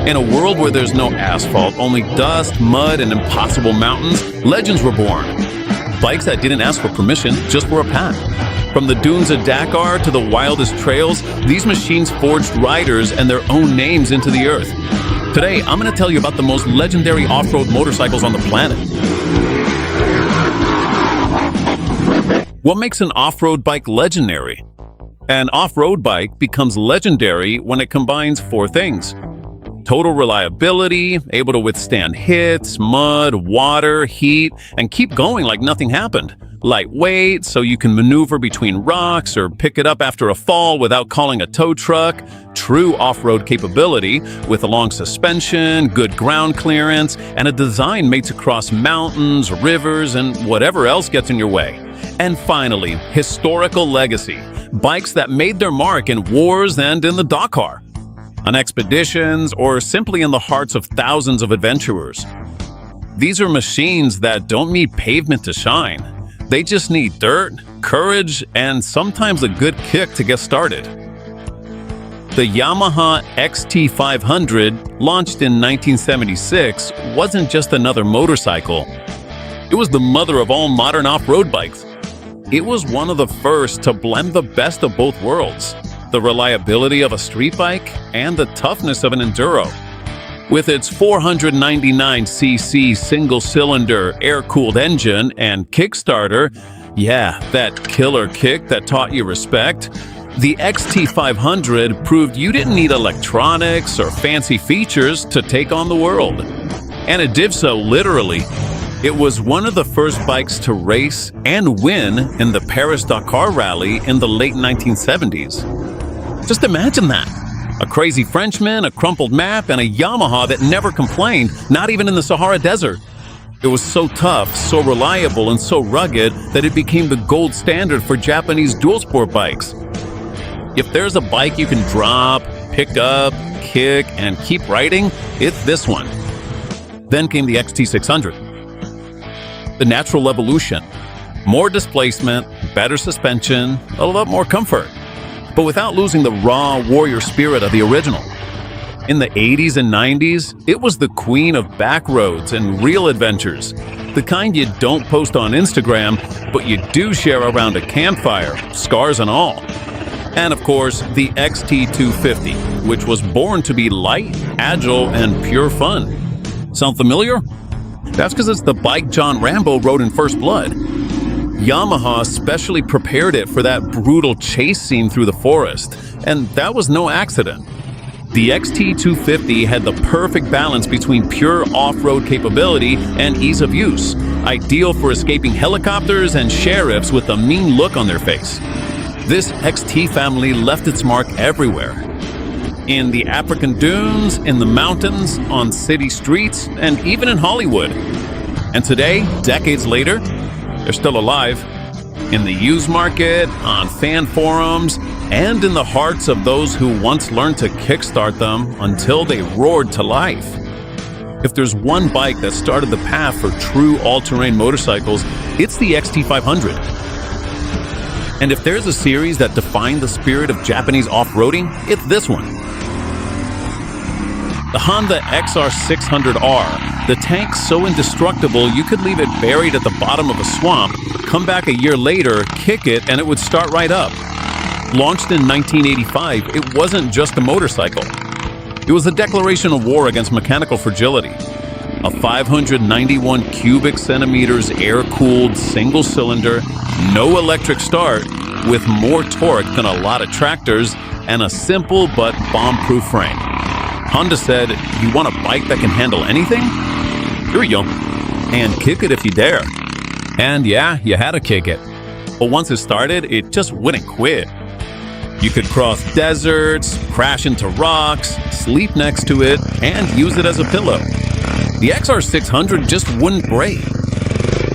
In a world where there's no asphalt, only dust, mud, and impossible mountains, legends were born. Bikes that didn't ask for permission, just for a path. From the dunes of Dakar to the wildest trails, these machines forged riders and their own names into the earth. Today, I'm going to tell you about the most legendary off-road motorcycles on the planet. What makes an off-road bike legendary? An off-road bike becomes legendary when it combines four things: total reliability, able to withstand hits, mud, water, heat, and keep going like nothing happened. Lightweight, so you can maneuver between rocks or pick it up after a fall without calling a tow truck. True off-road capability, with a long suspension, good ground clearance, and a design made to cross mountains, rivers, and whatever else gets in your way. And finally, historical legacy. Bikes that made their mark in wars and in the Dakar, on expeditions, or simply in the hearts of thousands of adventurers. These are machines that don't need pavement to shine. They just need dirt, courage, and sometimes a good kick to get started. The Yamaha XT500, launched in 1976, wasn't just another motorcycle. It was the mother of all modern off-road bikes. It was one of the first to blend the best of both worlds: the reliability of a street bike and the toughness of an enduro. With its 499cc single-cylinder air-cooled engine and Kickstarter, yeah, that killer kick that taught you respect, the XT500 proved you didn't need electronics or fancy features to take on the world. And it did so literally. It was one of the first bikes to race and win in the Paris-Dakar rally in the late 1970s. Just imagine that. A crazy Frenchman, a crumpled map, and a Yamaha that never complained, not even in the Sahara Desert. It was so tough, so reliable, and so rugged that it became the gold standard for Japanese dual-sport bikes. If there's a bike you can drop, pick up, kick, and keep riding, it's this one. Then came the XT600. The natural evolution. More displacement, better suspension, a lot more comfort, but without losing the raw warrior spirit of the original. In the 80s and 90s, it was the queen of back roads and real adventures, the kind you don't post on Instagram, but you do share around a campfire, scars and all. And of course, the XT250, which was born to be light, agile, and pure fun. Sound familiar? That's because it's the bike John Rambo rode in First Blood. Yamaha specially prepared it for that brutal chase scene through the forest, and that was no accident. The XT250 had the perfect balance between pure off-road capability and ease of use, ideal for escaping helicopters and sheriffs with a mean look on their face. This XT family left its mark everywhere. In the African dunes, in the mountains, on city streets, and even in Hollywood. And today, decades later, they're still alive, in the used market, on fan forums, and in the hearts of those who once learned to kickstart them until they roared to life. If there's one bike that started the path for true all-terrain motorcycles, it's the XT500. And if there's a series that defined the spirit of Japanese off-roading, it's this one. The Honda XR600R, the tank so indestructible you could leave it buried at the bottom of a swamp, come back a year later, kick it, and it would start right up. Launched in 1985, it wasn't just a motorcycle. It was a declaration of war against mechanical fragility. A 591 cubic centimeters air-cooled single-cylinder, no electric start, with more torque than a lot of tractors, and a simple but bomb-proof frame. Honda said, "You want a bike that can handle anything? Here you go. And kick it if you dare." And yeah, you had to kick it. But once it started, it just wouldn't quit. You could cross deserts, crash into rocks, sleep next to it, and use it as a pillow. The XR600 just wouldn't break.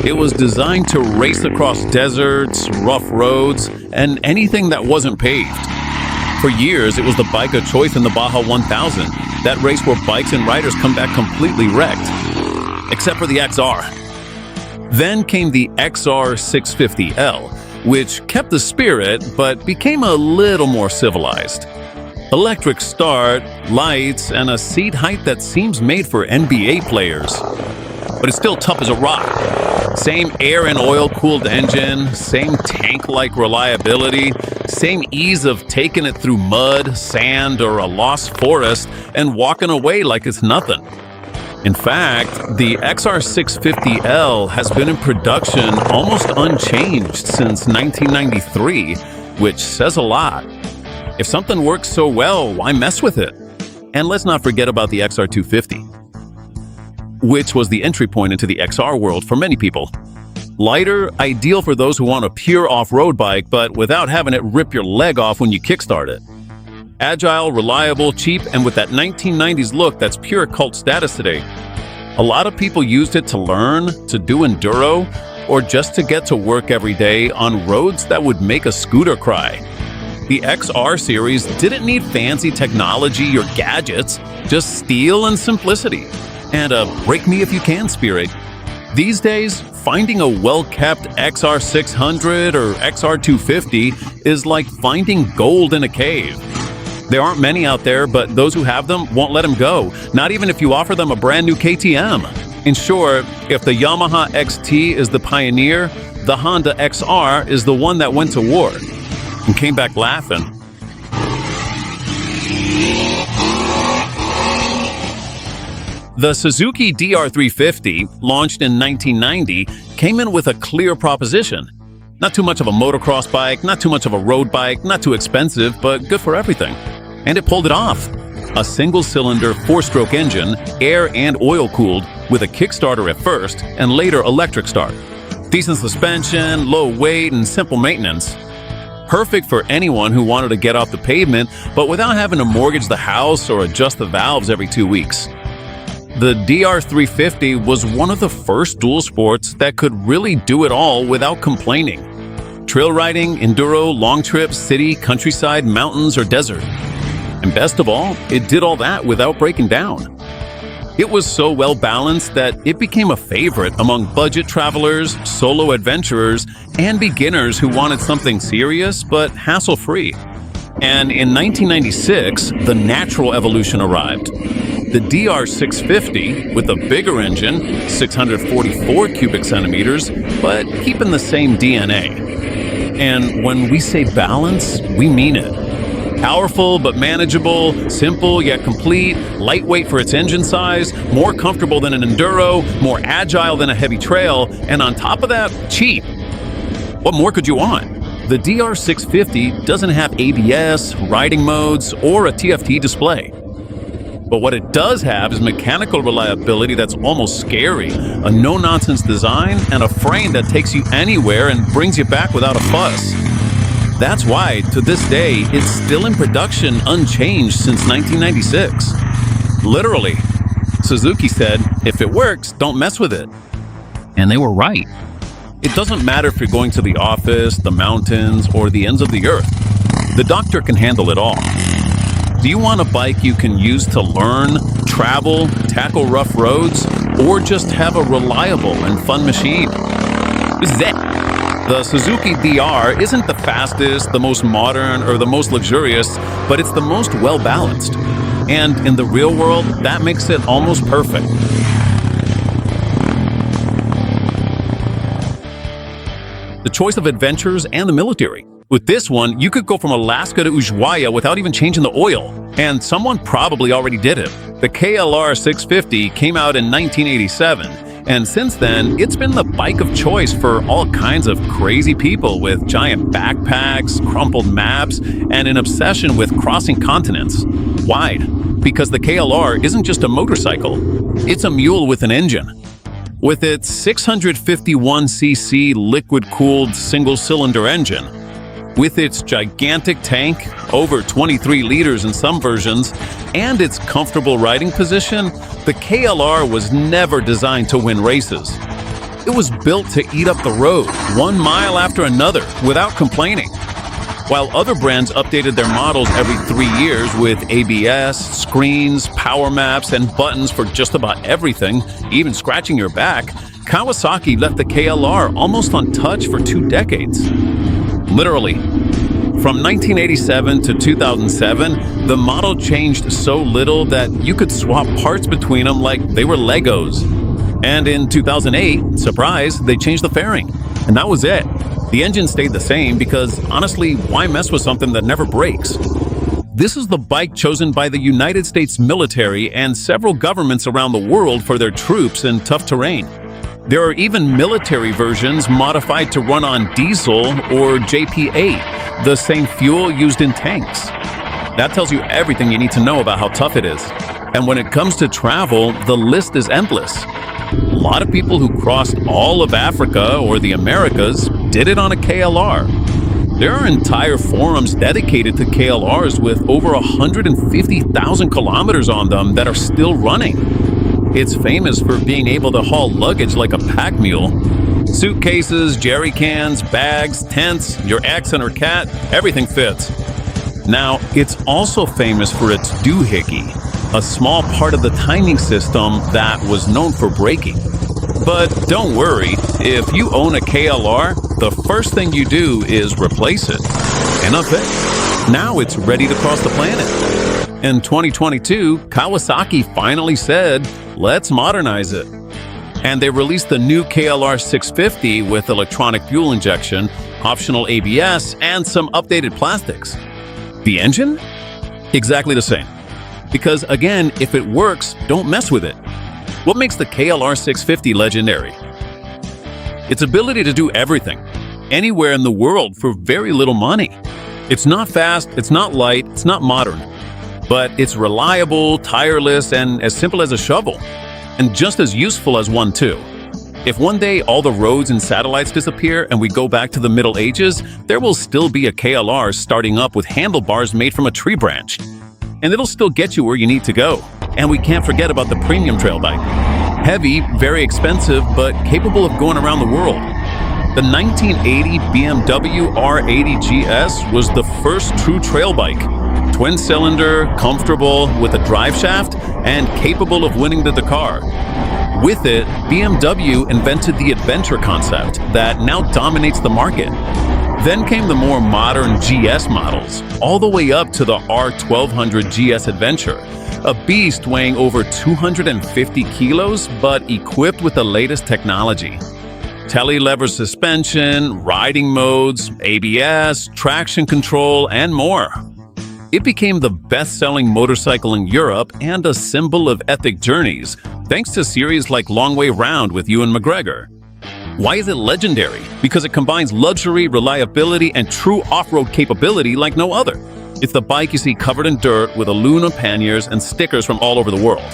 It was designed to race across deserts, rough roads, and anything that wasn't paved. For years, it was the bike of choice in the Baja 1000, that race where bikes and riders come back completely wrecked. Except for the XR. Then came the XR650L, which kept the spirit but became a little more civilized. Electric start, lights, and a seat height that seems made for NBA players. But it's still tough as a rock. Same air and oil-cooled engine, same tank-like reliability, same ease of taking it through mud, sand, or a lost forest and walking away like it's nothing. In fact, the XR650L has been in production almost unchanged since 1993, which says a lot. If something works so well, why mess with it? And let's not forget about the XR250, which was the entry point into the XR world for many people. Lighter, ideal for those who want a pure off-road bike, but without having it rip your leg off when you kickstart it. Agile, reliable, cheap, and with that 1990s look that's pure cult status today. A lot of people used it to learn, to do enduro, or just to get to work every day on roads that would make a scooter cry. The XR series didn't need fancy technology or gadgets, just steel and simplicity, and a break-me-if-you-can spirit. These days, finding a well-kept XR600 or XR250 is like finding gold in a cave. There aren't many out there, but those who have them won't let them go, not even if you offer them a brand new KTM. In short, if the Yamaha XT is the pioneer, the Honda XR is the one that went to war and came back laughing. The Suzuki DR350, launched in 1990, came in with a clear proposition. Not too much of a motocross bike, not too much of a road bike, not too expensive, but good for everything. And it pulled it off. A single-cylinder, four-stroke engine, air and oil-cooled, with a Kickstarter at first, and later electric start. Decent suspension, low weight, and simple maintenance. Perfect for anyone who wanted to get off the pavement, but without having to mortgage the house or adjust the valves every 2 weeks. The DR350 was one of the first dual sports that could really do it all without complaining. Trail riding, enduro, long trips, city, countryside, mountains, or desert. And best of all, it did all that without breaking down. It was so well balanced that it became a favorite among budget travelers, solo adventurers, and beginners who wanted something serious but hassle-free. And in 1996, the natural evolution arrived. The DR650, with a bigger engine, 644 cubic centimeters, but keeping the same DNA. And when we say balance, we mean it. Powerful but manageable, simple yet complete, lightweight for its engine size, more comfortable than an enduro, more agile than a heavy trail, and on top of that, cheap. What more could you want? The DR650 doesn't have ABS, riding modes, or a TFT display. But what it does have is mechanical reliability that's almost scary, a no-nonsense design, and a frame that takes you anywhere and brings you back without a fuss. That's why, to this day, it's still in production unchanged since 1996. Literally, Suzuki said, if it works, don't mess with it. And they were right. It doesn't matter if you're going to the office, the mountains, or the ends of the earth. The doctor can handle it all. Do you want a bike you can use to learn, travel, tackle rough roads, or just have a reliable and fun machine? This is it. The Suzuki DR isn't the fastest, the most modern, or the most luxurious, but it's the most well-balanced. And in the real world, that makes it almost perfect. The choice of adventures and the military. With this one, you could go from Alaska to Ushuaia without even changing the oil. And someone probably already did it. The KLR 650 came out in 1987. And since then, it's been the bike of choice for all kinds of crazy people with giant backpacks, crumpled maps, and an obsession with crossing continents. Why? Because the KLR isn't just a motorcycle. It's a mule with an engine. With its 651cc liquid-cooled single-cylinder engine, with its gigantic tank, over 23 liters in some versions, and its comfortable riding position, the KLR was never designed to win races. It was built to eat up the road, 1 mile after another, without complaining. While other brands updated their models every 3 years with ABS, screens, power maps, and buttons for just about everything, even scratching your back, Kawasaki left the KLR almost untouched for 2 decades. Literally. From 1987 to 2007, the model changed so little that you could swap parts between them like they were Legos. And in 2008, surprise, they changed the fairing. And that was it. The engine stayed the same because, honestly, why mess with something that never breaks? This is the bike chosen by the United States military and several governments around the world for their troops in tough terrain. There are even military versions modified to run on diesel or JP8, the same fuel used in tanks. That tells you everything you need to know about how tough it is. And when it comes to travel, the list is endless. A lot of people who crossed all of Africa or the Americas did it on a KLR. There are entire forums dedicated to KLRs with over 150,000 kilometers on them that are still running. It's famous for being able to haul luggage like a pack mule. Suitcases, jerry cans, bags, tents, your ex and her cat, everything fits. Now, it's also famous for its doohickey, a small part of the timing system that was known for braking. But don't worry, if you own a KLR, the first thing you do is replace it. And that's it. Now it's ready to cross the planet. In 2022, Kawasaki finally said, let's modernize it. And they released the new KLR 650 with electronic fuel injection, optional ABS, and some updated plastics. The engine? Exactly the same. Because again, if it works, don't mess with it. What makes the KLR 650 legendary? Its ability to do everything, anywhere in the world for very little money. It's not fast, it's not light, it's not modern. But it's reliable, tireless, and as simple as a shovel. And just as useful as one too. If one day all the roads and satellites disappear and we go back to the Middle Ages, there will still be a KLR starting up with handlebars made from a tree branch. And it'll still get you where you need to go. And we can't forget about the premium trail bike. Heavy, very expensive, but capable of going around the world. The 1980 BMW R80GS was the first true trail bike. Twin-cylinder, comfortable, with a drive shaft, and capable of winning the Dakar. With it, BMW invented the adventure concept that now dominates the market. Then came the more modern GS models, all the way up to the R1200 GS Adventure, a beast weighing over 250 kilos, but equipped with the latest technology. Tele-lever suspension, riding modes, ABS, traction control, and more. It became the best-selling motorcycle in Europe and a symbol of epic journeys, thanks to series like Long Way Round with Ewan McGregor. Why is it legendary? Because it combines luxury, reliability, and true off-road capability like no other. It's the bike you see covered in dirt with aluminum panniers and stickers from all over the world.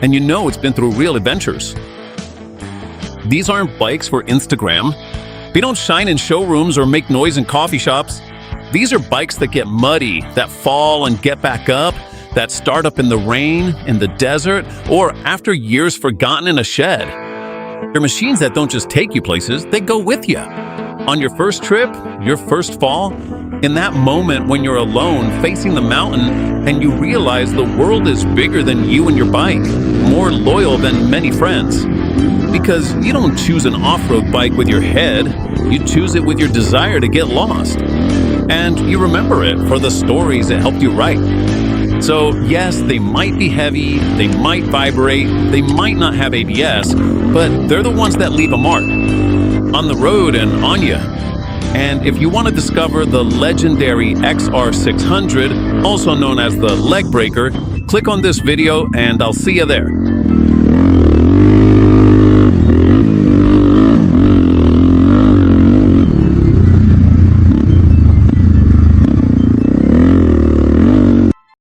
And you know it's been through real adventures. These aren't bikes for Instagram. They don't shine in showrooms or make noise in coffee shops. These are bikes that get muddy, that fall and get back up, that start up in the rain, in the desert, or after years forgotten in a shed. They're machines that don't just take you places, they go with you. On your first trip, your first fall, in that moment when you're alone facing the mountain and you realize the world is bigger than you and your bike, more loyal than many friends. Because you don't choose an off-road bike with your head, you choose it with your desire to get lost. And you remember it for the stories it helped you write. So yes, they might be heavy, they might vibrate, they might not have ABS, but they're the ones that leave a mark. On the road and on you. And if you want to discover the legendary XR600, also known as the leg breaker, click on this video and I'll see you there.